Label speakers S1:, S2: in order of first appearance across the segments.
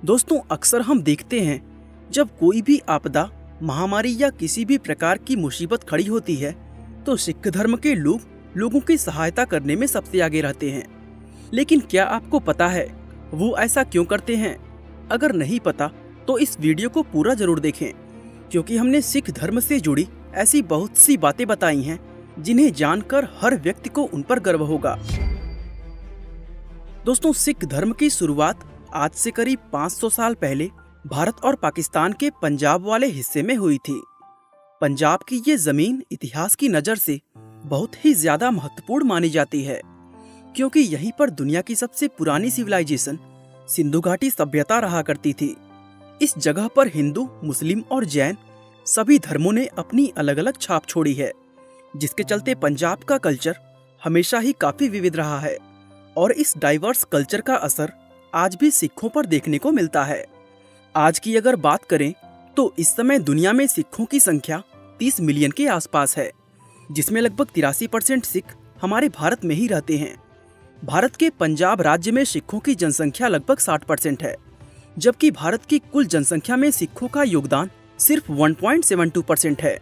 S1: दोस्तों, अक्सर हम देखते हैं जब कोई भी आपदा, महामारी या किसी भी प्रकार की मुसीबत खड़ी होती है तो सिख धर्म के लोग लोगों की सहायता करने में सबसे आगे रहते हैं। लेकिन क्या आपको पता है वो ऐसा क्यों करते हैं? अगर नहीं पता तो इस वीडियो को पूरा जरूर देखें, क्योंकि हमने सिख धर्म से जुड़ी ऐसी बहुत सी बातें बताई हैं जिन्हें जानकर हर व्यक्ति को उन पर गर्व होगा। दोस्तों, सिख धर्म की शुरुआत आज से करीब 500 साल पहले भारत और पाकिस्तान के पंजाब वाले हिस्से में हुई थी। पंजाब की ये जमीन इतिहास की नज़र से बहुत ही ज्यादा महत्वपूर्ण मानी जाती है, क्योंकि यहीं पर दुनिया की सबसे पुरानी सिविलाइजेशन सिंधु घाटी सभ्यता रहा करती थी। इस जगह पर हिंदू, मुस्लिम और जैन सभी धर्मों ने अपनी अलग अलग छाप छोड़ी है, जिसके चलते पंजाब का कल्चर हमेशा ही काफी विविध रहा है और इस डाइवर्स कल्चर का असर आज भी सिखों पर देखने को मिलता है। आज की अगर बात करें तो इस समय दुनिया में सिखों की संख्या 30 मिलियन के आसपास है, जिसमें लगभग 83% सिख हमारे भारत में ही रहते हैं। भारत के पंजाब राज्य में सिखों की जनसंख्या लगभग 60% है, जबकि भारत की कुल जनसंख्या में सिखों का योगदान सिर्फ 1.72% है।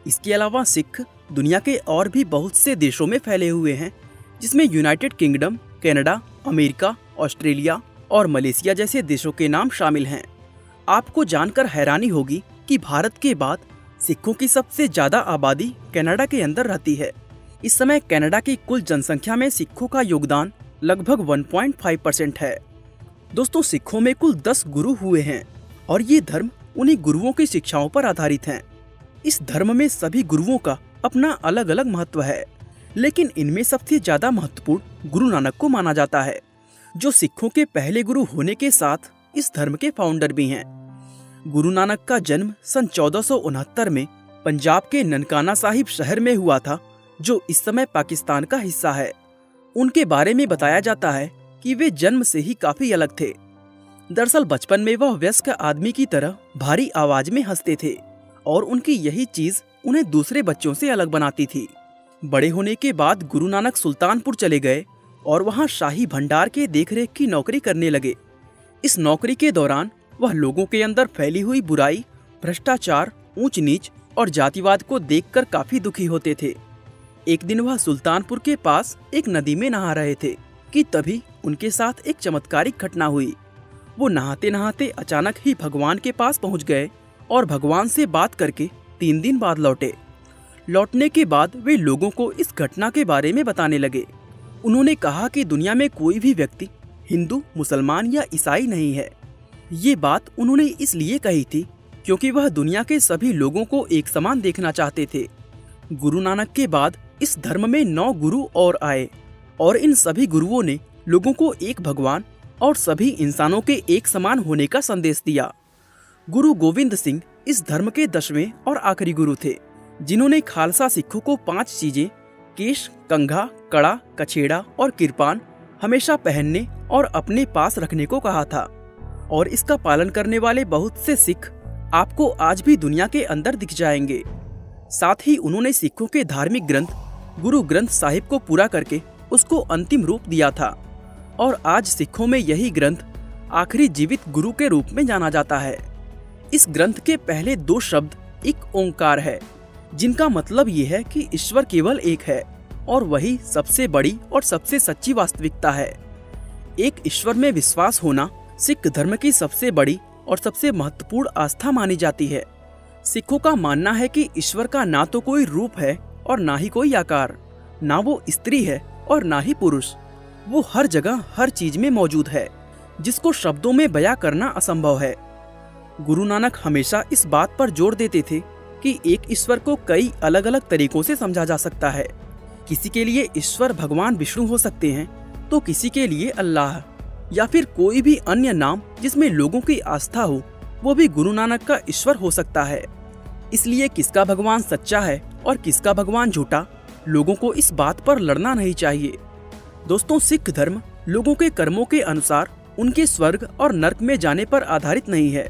S1: इसके अलावा सिख दुनिया के और भी बहुत से देशों में फैले हुए हैं, जिसमें United kingdom, Canada, America, Australia और मलेशिया जैसे देशों के नाम शामिल हैं। आपको जानकर हैरानी होगी कि भारत के बाद सिखों की सबसे ज्यादा आबादी कनाडा के अंदर रहती है। इस समय कनाडा की कुल जनसंख्या में सिखों का योगदान लगभग 1.5% है। दोस्तों, सिखों में कुल 10 गुरु हुए हैं और ये धर्म उन्हीं गुरुओं की शिक्षाओं पर आधारित है। इस धर्म में सभी गुरुओं का अपना अलग अलग महत्व है, लेकिन इनमें सबसे ज्यादा महत्वपूर्ण गुरु नानक को माना जाता है, जो सिखों के पहले गुरु होने के साथ इस धर्म के फाउंडर भी हैं। गुरु नानक का जन्म सन 1469 में पंजाब के ननकाना साहिब शहर में हुआ था, जो इस समय पाकिस्तान का हिस्सा है। उनके बारे में बताया जाता है कि वे जन्म से ही काफी अलग थे। दरअसल बचपन में वह वयस्क आदमी की तरह भारी आवाज में हंसते थे और उनकी यही चीज उन्हें दूसरे बच्चों से अलग बनाती थी। बड़े होने के बाद गुरु नानक सुल्तानपुर चले गए और वहां शाही भंडार के देखरेख की नौकरी करने लगे। इस नौकरी के दौरान वह लोगों के अंदर फैली हुई बुराई, भ्रष्टाचार, ऊंच नीच और जातिवाद को देखकर काफी दुखी होते थे। एक दिन वह सुल्तानपुर के पास एक नदी में नहा रहे थे कि तभी उनके साथ एक चमत्कारिक घटना हुई। वो नहाते नहाते अचानक ही भगवान के पास पहुंच गए और भगवान से बात करके 3 दिन बाद लौटे। लौटने के बाद वे लोगों को इस घटना के बारे में बताने लगे। उन्होंने कहा कि दुनिया में कोई भी व्यक्ति हिंदू, मुसलमान या ईसाई नहीं है। ये बात उन्होंने इसलिए कही थी क्योंकि वह दुनिया के सभी लोगों को एक समान देखना चाहते थे। गुरु नानक के बाद इस धर्म में 9 गुरु और आए और इन सभी गुरुओं ने लोगों को एक भगवान और सभी इंसानों के एक समान होने का संदेश दिया। गुरु गोविंद सिंह इस धर्म के 10वें और आखिरी गुरु थे, जिन्होंने खालसा सिखों को 5 चीजें केश, कंघा, कड़ा, कछेड़ा और किरपान हमेशा पहनने और अपने पास रखने को कहा था, और इसका पालन करने वाले बहुत से सिख आपको आज भी दुनिया के अंदर दिख जाएंगे। साथ ही उन्होंने सिखों के धार्मिक ग्रंथ गुरु ग्रंथ साहिब को पूरा करके उसको अंतिम रूप दिया था, और आज सिखों में यही ग्रंथ आखिरी जीवित गुरु के रूप में जाना जाता है। इस ग्रंथ के पहले 2 शब्द एक ओंकार है, जिनका मतलब ये है कि ईश्वर केवल एक है और वही सबसे बड़ी और सबसे सच्ची वास्तविकता है। एक ईश्वर में विश्वास होना सिख धर्म की सबसे बड़ी और सबसे महत्वपूर्ण आस्था मानी जाती है। सिखों का मानना है कि ईश्वर का ना तो कोई रूप है और ना ही कोई आकार, ना वो स्त्री है और ना ही पुरुष। वो हर जगह हर चीज में मौजूद है, जिसको शब्दों में बयां करना असंभव है। गुरु नानक हमेशा इस बात पर जोर देते थे कि एक ईश्वर को कई अलग अलग तरीकों से समझा जा सकता है। किसी के लिए ईश्वर भगवान विष्णु हो सकते हैं, तो किसी के लिए अल्लाह या फिर कोई भी अन्य नाम जिसमें लोगों की आस्था हो, वो भी गुरु नानक का ईश्वर हो सकता है। इसलिए किसका भगवान सच्चा है और किसका भगवान झूठा, लोगों को इस बात पर लड़ना नहीं चाहिए। दोस्तों, सिख धर्म लोगों के कर्मों के अनुसार उनके स्वर्ग और नर्क में जाने पर आधारित नहीं है,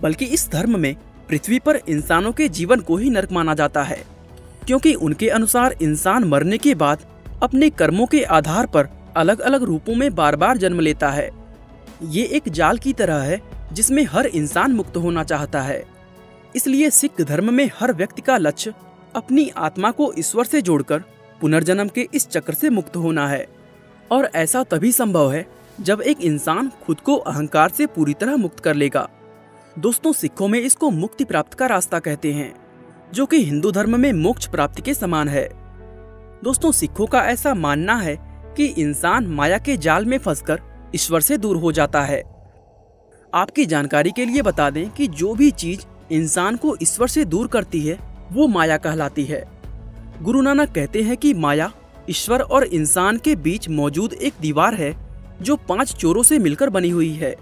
S1: बल्कि इस धर्म में पृथ्वी पर इंसानों के जीवन को ही नर्क माना जाता है, क्योंकि उनके अनुसार इंसान मरने के बाद अपने कर्मों के आधार पर अलग अलग रूपों में बार बार जन्म लेता है। ये एक जाल की तरह है जिसमें हर इंसान मुक्त होना चाहता है। इसलिए सिख धर्म में हर व्यक्ति का लक्ष्य अपनी आत्मा को ईश्वर से जोड़कर पुनर्जन्म के इस चक्र से मुक्त होना है। और ऐसा तभी संभव है जब एक इंसान खुद को अहंकार से पूरी तरह मुक्त कर लेगा। दोस्तों, सिखों में इसको मुक्ति प्राप्त का रास्ता कहते हैं, जो कि हिंदू धर्म में मोक्ष प्राप्ति के समान है। दोस्तों, सिखों का ऐसा मानना है कि इंसान माया के जाल में फंसकर ईश्वर से दूर हो जाता है। आपकी जानकारी के लिए बता दें कि जो भी चीज इंसान को ईश्वर से दूर करती है वो माया कहलाती है। गुरु नानक कहते हैं कि माया ईश्वर और इंसान के बीच मौजूद एक दीवार है जो 5 चोरों से मिलकर बनी हुई है।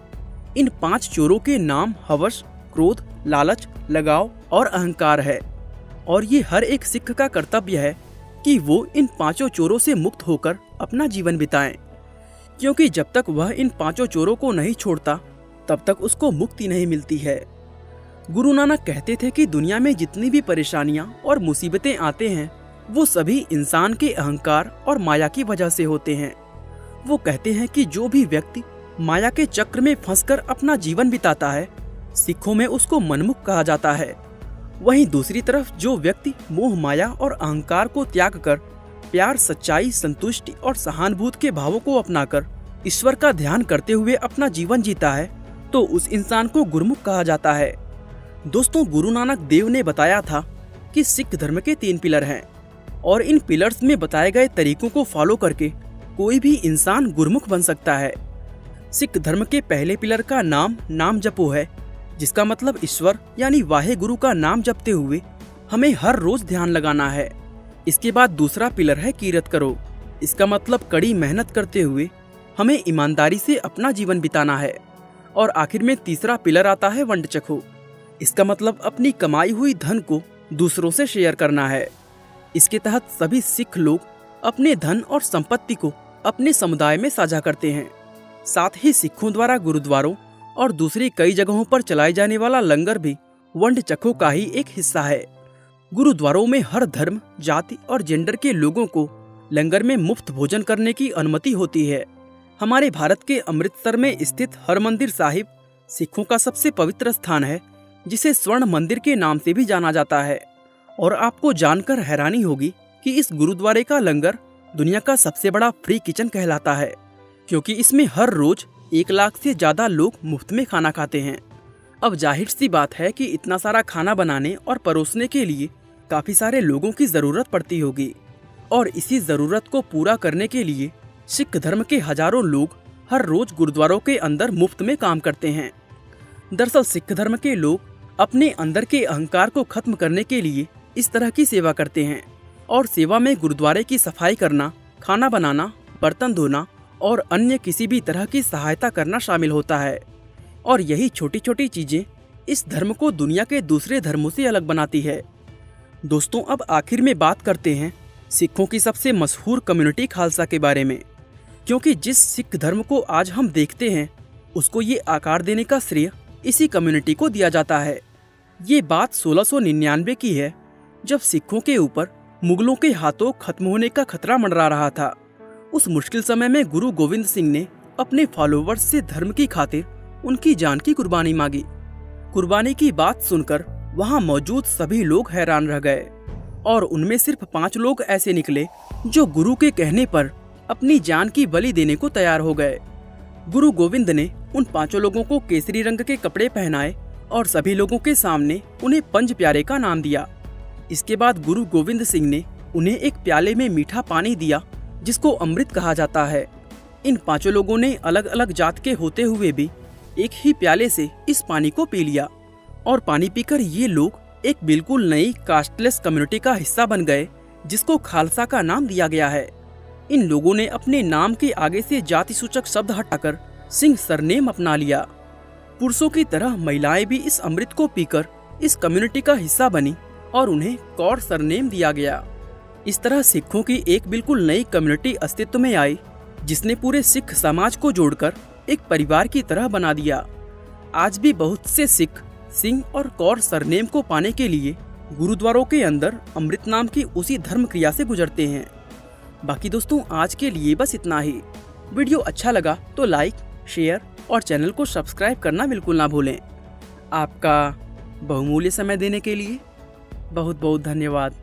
S1: इन 5 चोरों के नाम हवस, क्रोध, लालच, लगाव और अहंकार है। और ये हर एक सिख का कर्तव्य है कि वो इन 5 चोरों से मुक्त होकर अपना जीवन बिताएं, क्योंकि जब तक वह इन 5 चोरों को नहीं छोड़ता तब तक उसको मुक्ति नहीं मिलती है। गुरु नानक कहते थे कि दुनिया में जितनी भी परेशानियां और मुसीबतें आते हैं वो सभी इंसान के अहंकार और माया की वजह से होते हैं। वो कहते हैं कि जो भी व्यक्ति माया के चक्र में फंसकर अपना जीवन बिताता है, सिखों में उसको मनमुख कहा जाता है। वहीं दूसरी तरफ जो व्यक्ति मोह, माया और अहंकार को त्याग कर प्यार, सच्चाई, संतुष्टि और सहानुभूति के भावों को अपनाकर ईश्वर का ध्यान करते हुए अपना जीवन जीता है, तो उस इंसान को गुरमुख कहा जाता है। दोस्तों, गुरु नानक देव ने बताया था कि सिख धर्म के 3 पिलर हैं और इन पिलर्स में बताए गए तरीकों को फॉलो करके कोई भी इंसान गुरमुख बन सकता है। सिख धर्म के पहले पिलर का नाम जपो है, जिसका मतलब ईश्वर यानी वाहे गुरु का नाम जपते हुए हमें हर रोज ध्यान लगाना है। इसके बाद दूसरा पिलर है कीरत करो। इसका मतलब कड़ी मेहनत करते हुए हमें ईमानदारी से अपना जीवन बिताना है। और आखिर में तीसरा पिलर आता है वंड चखो। इसका मतलब अपनी कमाई हुई धन को दूसरों से शेयर करना है। इसके तहत सभी सिख लोग अपने धन और संपत्ति को अपने समुदाय में साझा करते हैं। साथ ही सिखों द्वारा गुरुद्वारों और दूसरी कई जगहों पर चलाए जाने वाला लंगर भी वंड चखो का ही एक हिस्सा है। गुरुद्वारों में हर धर्म, जाति और जेंडर के लोगों को लंगर में मुफ्त भोजन करने की अनुमति होती है। हमारे भारत के अमृतसर में स्थित हरमंदिर साहिब सिखों का सबसे पवित्र स्थान है, जिसे स्वर्ण मंदिर के नाम से भी जाना जाता है। और आपको जानकर हैरानी होगी कि इस गुरुद्वारे का लंगर दुनिया का सबसे बड़ा फ्री किचन कहलाता है, क्योंकि इसमें हर रोज 1 लाख से ज्यादा लोग मुफ्त में खाना खाते हैं। अब जाहिर सी बात है कि इतना सारा खाना बनाने और परोसने के लिए काफी सारे लोगों की जरूरत पड़ती होगी, और इसी जरूरत को पूरा करने के लिए सिख धर्म के हजारों लोग हर रोज गुरुद्वारों के अंदर मुफ्त में काम करते हैं। दरअसल सिख धर्म के लोग अपने अंदर के अहंकार को खत्म करने के लिए इस तरह की सेवा करते हैं, और सेवा में गुरुद्वारे की सफाई करना, खाना बनाना, बर्तन धोना और अन्य किसी भी तरह की सहायता करना शामिल होता है। और यही छोटी छोटी चीजें इस धर्म को दुनिया के दूसरे धर्मों से अलग बनाती है। दोस्तों, अब आखिर में बात करते हैं सिखों की सबसे मशहूर कम्युनिटी खालसा के बारे में, क्योंकि जिस सिख धर्म को आज हम देखते हैं उसको ये आकार देने का श्रेय इसी कम्युनिटी को दिया जाता है। ये बात 1699 की है, जब सिखों के ऊपर मुगलों के हाथों खत्म होने का खतरा मंडरा रहा था। उस मुश्किल समय में गुरु गोविंद सिंह ने अपने फॉलोवर्स से धर्म की खातिर उनकी जान की कुर्बानी मांगी। कुर्बानी की बात सुनकर वहां मौजूद सभी लोग हैरान रह गए, और उनमें सिर्फ 5 लोग ऐसे निकले जो गुरु के कहने पर अपनी जान की बलि देने को तैयार हो गए। गुरु गोविंद ने उन 5 लोगों को केसरी रंग के कपड़े पहनाए और सभी लोगों के सामने उन्हें पंज प्यारे का नाम दिया। इसके बाद गुरु गोविंद सिंह ने उन्हें एक प्याले में मीठा पानी दिया, जिसको अमृत कहा जाता है। इन 5 लोगों ने अलग अलग जात के होते हुए भी एक ही प्याले से इस पानी को पी लिया, और पानी पीकर ये लोग एक बिल्कुल नई कास्टलेस कम्युनिटी का हिस्सा बन गए, जिसको खालसा का नाम दिया गया है। इन लोगों ने अपने नाम के आगे से जाति सूचक शब्द हटाकर सिंह सरनेम अपना लिया। पुरुषों की तरह महिलाएं भी इस अमृत को पीकर इस कम्युनिटी का हिस्सा बनी और उन्हें कौर सरनेम दिया गया। इस तरह सिखों की एक बिल्कुल नई कम्युनिटी अस्तित्व में आई, जिसने पूरे सिख समाज को जोड़कर एक परिवार की तरह बना दिया। आज भी बहुत से सिख सिंह और कौर सरनेम को पाने के लिए गुरुद्वारों के अंदर अमृत नाम की उसी धर्म क्रिया से गुजरते हैं। बाकी दोस्तों, आज के लिए बस इतना ही। वीडियो अच्छा लगा तो लाइक, शेयर और चैनल को सब्सक्राइब करना बिल्कुल ना भूलें। आपका बहुमूल्य समय देने के लिए बहुत बहुत धन्यवाद।